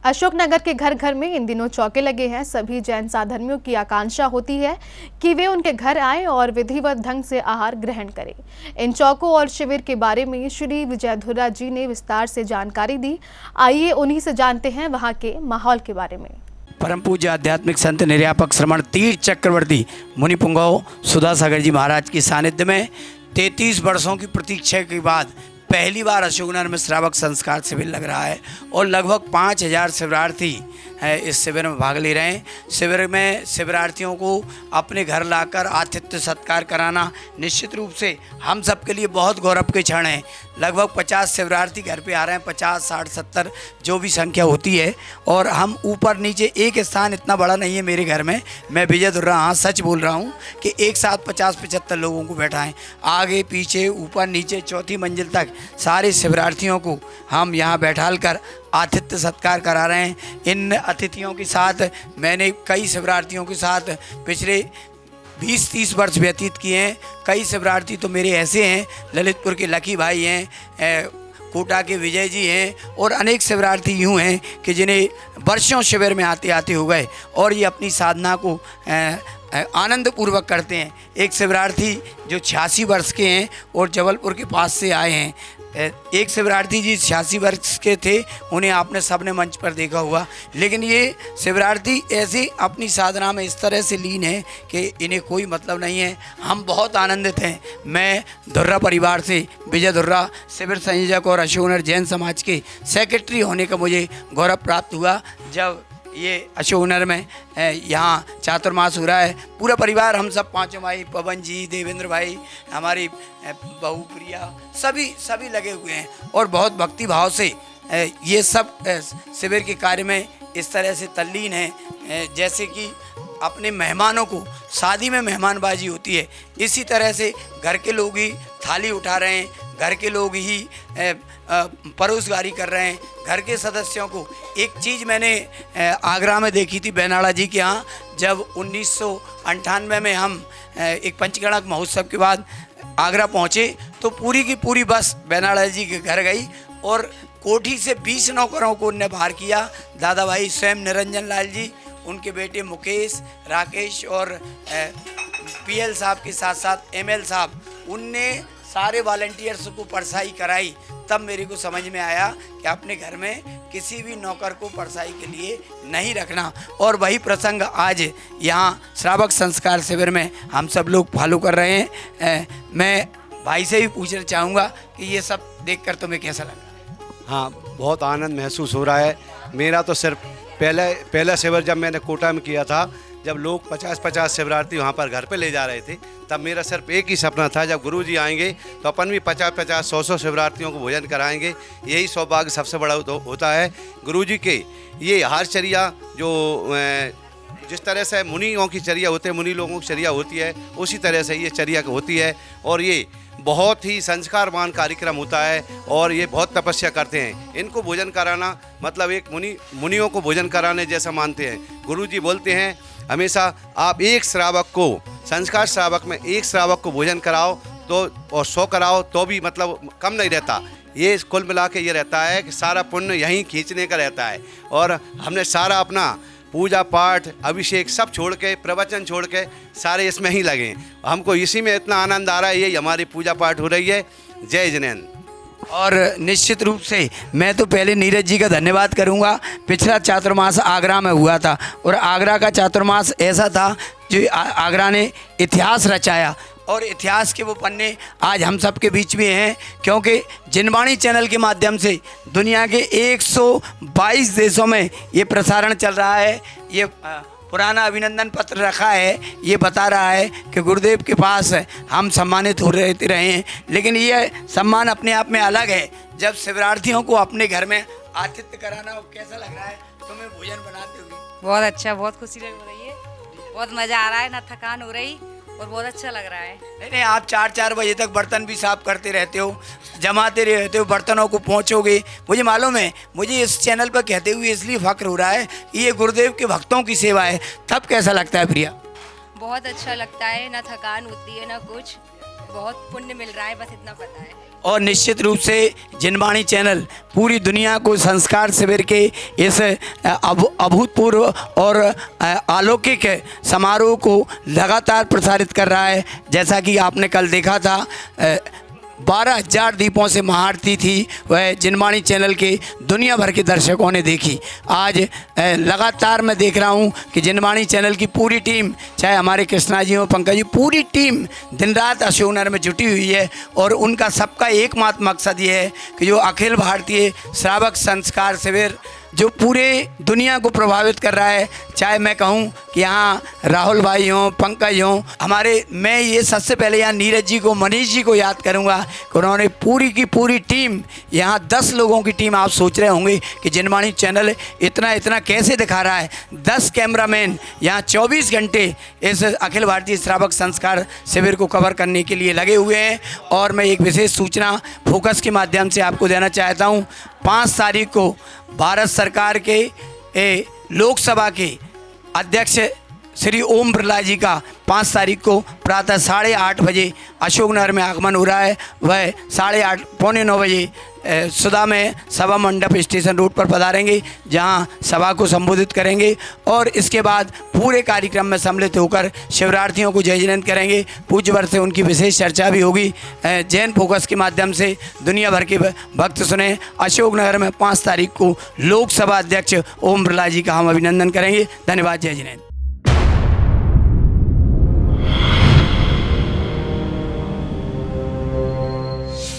अशोकनगर के घर घर में इन दिनों चौके लगे हैं। सभी जैन साधर्मियों की आकांक्षा होती है कि वे उनके घर आएं और विधिवत ढंग से आहार ग्रहण करें। इन चौकों और शिविर के बारे में श्री विजय धुर्रा जी ने विस्तार से जानकारी दी। आइए उन्हीं से जानते हैं वहां के माहौल के बारे में। परम पूज्य आध्यात्मिक संत निर्यापक श्रमण तीर्थ चक्रवर्ती मुनि पुंगव सुधासागर जी महाराज के सानिध्य में 33 वर्षों की प्रतीक्षा के बाद पहली बार अशोकनगर में श्रावक संस्कार शिविर लग रहा है और लगभग 5000 शिविरार्थी इस शिविर में भाग ले रहे हैं। शिविर में शिविरार्थियों को अपने घर लाकर आतिथ्य सत्कार कराना निश्चित रूप से हम सबके लिए बहुत गौरव के क्षण है। लगभग 50 शिविरार्थी घर पे आ रहे हैं, 50, 60, 70 जो भी संख्या होती है। और हम ऊपर नीचे एक स्थान इतना बड़ा नहीं है मेरे घर में, मैं विजय धुर्रा हाँ सच बोल रहा हूँ कि एक साथ 50-75 लोगों को बैठाएं, आगे पीछे ऊपर नीचे चौथी मंजिल तक सारे शिविरार्थियों को हम यहाँ बैठाल कर आतिथ्य सत्कार करा रहे हैं। इन अतिथियों के साथ मैंने कई शिविरार्थियों के साथ पिछले 20-30 वर्ष व्यतीत किए हैं। कई शिविरार्थी तो मेरे ऐसे हैं, ललितपुर के लकी भाई हैं, कोटा के विजय जी हैं और अनेक शिविरार्थी यूँ हैं कि जिन्हें वर्षों शिविर में आते आते हो गए और ये अपनी साधना को आनंद पूर्वक करते हैं। एक शिविरार्थी जो 86 वर्ष के हैं और जबलपुर के पास से आए हैं। एक शिविरार्थी जी 86 वर्ष के थे, उन्हें आपने सबने मंच पर देखा हुआ, लेकिन ये शिविरार्थी ऐसे अपनी साधना में इस तरह से लीन है कि इन्हें कोई मतलब नहीं है। हम बहुत आनंदित हैं। मैं धुर्रा परिवार से विजय धुर्रा शिविर संयोजक और अशोकनगर जैन समाज के सेक्रेटरी होने का मुझे गौरव प्राप्त हुआ। जब ये अशोकनगर में यहाँ चातुर्मास हो रहा है, पूरा परिवार हम सब पांचों भाई, पवन जी, देवेंद्र भाई, हमारी बहू प्रिया, सभी लगे हुए हैं और बहुत भक्ति भाव से ये सब शिविर के कार्य में इस तरह से तल्लीन हैं जैसे कि अपने मेहमानों को, शादी में मेहमानबाजी होती है इसी तरह से घर के लोग ही थाली उठा रहे हैं, घर के लोग ही परोसगारी कर रहे हैं। घर के सदस्यों को एक चीज़ मैंने आगरा में देखी थी बैनाला जी के यहाँ, जब 1998 में हम एक पंचगणक महोत्सव के बाद आगरा पहुँचे तो पूरी की पूरी बस बैनाला जी के घर गई और कोठी से 20 नौकरों को उनने बाहर किया। दादा भाई स्वयं निरंजन लाल जी, उनके बेटे मुकेश, राकेश और पीएल साहब के साथ साथ एमएल साहब, उनने सारे वॉलंटियर्स को परसाई कराई। तब मेरे को समझ में आया कि अपने घर में किसी भी नौकर को परसाई के लिए नहीं रखना। और वही प्रसंग आज यहाँ श्रावक संस्कार शिविर में हम सब लोग फॉलो कर रहे हैं। मैं भाई से भी पूछना चाहूँगा कि ये सब देखकर तुम्हें कैसा लग रहा है? हाँ, बहुत आनंद महसूस हो रहा है। मेरा तो सिर्फ पहला शिविर जब मैंने कोटा में किया था, जब लोग 50-50 शिविरार्थी वहाँ पर घर पे ले जा रहे थे, तब मेरा सिर्फ एक ही सपना था जब गुरुजी आएंगे तो अपन भी 50-50, 100-100 शिविरार्थियों को भोजन कराएंगे। यही सौभाग्य सबसे बड़ा होता है। गुरुजी के ये आहारचर्या जो जिस तरह से मुनियों की चर्या होती है, मुनि लोगों की चर्या होती है, उसी तरह से ये चर्या होती है और ये बहुत ही संस्कारवान कार्यक्रम होता है और ये बहुत तपस्या करते हैं। इनको भोजन कराना मतलब एक मुनियों को भोजन कराने जैसा मानते हैं। गुरुजी बोलते हैं हमेशा आप एक श्रावक को, संस्कार श्रावक में एक श्रावक को भोजन कराओ तो और 100 कराओ तो भी मतलब कम नहीं रहता। ये कुल मिला के ये रहता है कि सारा पुण्य यहीं खींचने का रहता है। और हमने सारा अपना पूजा पाठ, अभिषेक सब छोड़ के, प्रवचन छोड़ के सारे इसमें ही लगे। हमको इसी में इतना आनंद आ रहा है। यही हमारी पूजा पाठ हो रही है। जय जिनेन्द्र। और निश्चित रूप से मैं तो पहले नीरज जी का धन्यवाद करूंगा। पिछला चातुर्मास आगरा में हुआ था और आगरा का चातुर्मास ऐसा था जो आगरा ने इतिहास रचाया और इतिहास के वो पन्ने आज हम सब के बीच में हैं, क्योंकि जिनवाणी चैनल के माध्यम से दुनिया के 122 देशों में ये प्रसारण चल रहा है। ये पुराना अभिनंदन पत्र रखा है, ये बता रहा है कि गुरुदेव के पास हम सम्मानित हो रहे हैं। लेकिन ये सम्मान अपने आप में अलग है जब शिविरार्थियों को अपने घर में आतिथ्य कराना। कैसा लग रहा है तुम्हें भोजन बनाते हुए? बहुत अच्छा, बहुत खुशी लग रही है, बहुत मज़ा आ रहा है, ना थकान हो रही और बहुत अच्छा लग रहा है। नहीं, आप 4-4 बजे तक बर्तन भी साफ करते रहते हो, जमाते रहते हो, बर्तनों को पहुँचोगे। मुझे मालूम है, मुझे इस चैनल पर कहते हुए इसलिए फक्र हो रहा है कि ये गुरुदेव के भक्तों की सेवा है। तब कैसा लगता है प्रिया? बहुत अच्छा लगता है, ना थकान होती है ना कुछ, बहुत पुण्य मिल रहा है, बस इतना पता है। और निश्चित रूप से जिनवाणी चैनल पूरी दुनिया को संस्कार शिविर के इस अभूतपूर्व और अलौकिक समारोह को लगातार प्रसारित कर रहा है। जैसा कि आपने कल देखा था 12,000 दीपों से महाआरती थी, वह जिनवाणी चैनल के दुनिया भर के दर्शकों ने देखी। आज लगातार मैं देख रहा हूं कि जिनवाणी चैनल की पूरी टीम, चाहे हमारे कृष्णा जी हो, पंकज जी, पूरी टीम दिन रात अशोकनगर में जुटी हुई है और उनका सबका एकमात्र मकसद ये है कि जो अखिल भारतीय श्रावक संस्कार शिविर जो पूरे दुनिया को प्रभावित कर रहा है, चाहे मैं कहूं कि यहाँ राहुल भाई हों, पंकज हों, मैं ये सबसे पहले यहाँ नीरज जी को, मनीष जी को याद करूँगा कि उन्होंने पूरी की पूरी टीम, यहाँ 10 लोगों की टीम, आप सोच रहे होंगे कि जिनवाणी चैनल इतना कैसे दिखा रहा है। 10 कैमरामैन यहाँ 24 घंटे इस अखिल भारतीय श्रावक संस्कार शिविर को कवर करने के लिए लगे हुए हैं। और मैं एक विशेष सूचना फोकस के माध्यम से आपको देना चाहता हूँ। 5 तारीख को भारत सरकार के लोकसभा के अध्यक्ष श्री ओम बिरला जी का 5 तारीख को प्रातः 8:30 बजे अशोकनगर में आगमन हो रहा है। वह 8:30 पौने 9 बजे सुधा में सभा मंडप स्टेशन रोड पर पधारेंगे, जहां सभा को संबोधित करेंगे और इसके बाद पूरे कार्यक्रम में सम्मिलित होकर शिवरार्थियों को जय जयंत करेंगे। पूज्यवर से उनकी विशेष चर्चा भी होगी। जैन फोकस के माध्यम से दुनिया भर के भक्त सुने। अशोकनगर में 5 तारीख को लोकसभा अध्यक्ष ओम बिरला जी का हम अभिनंदन करेंगे। धन्यवाद। जय जयंत।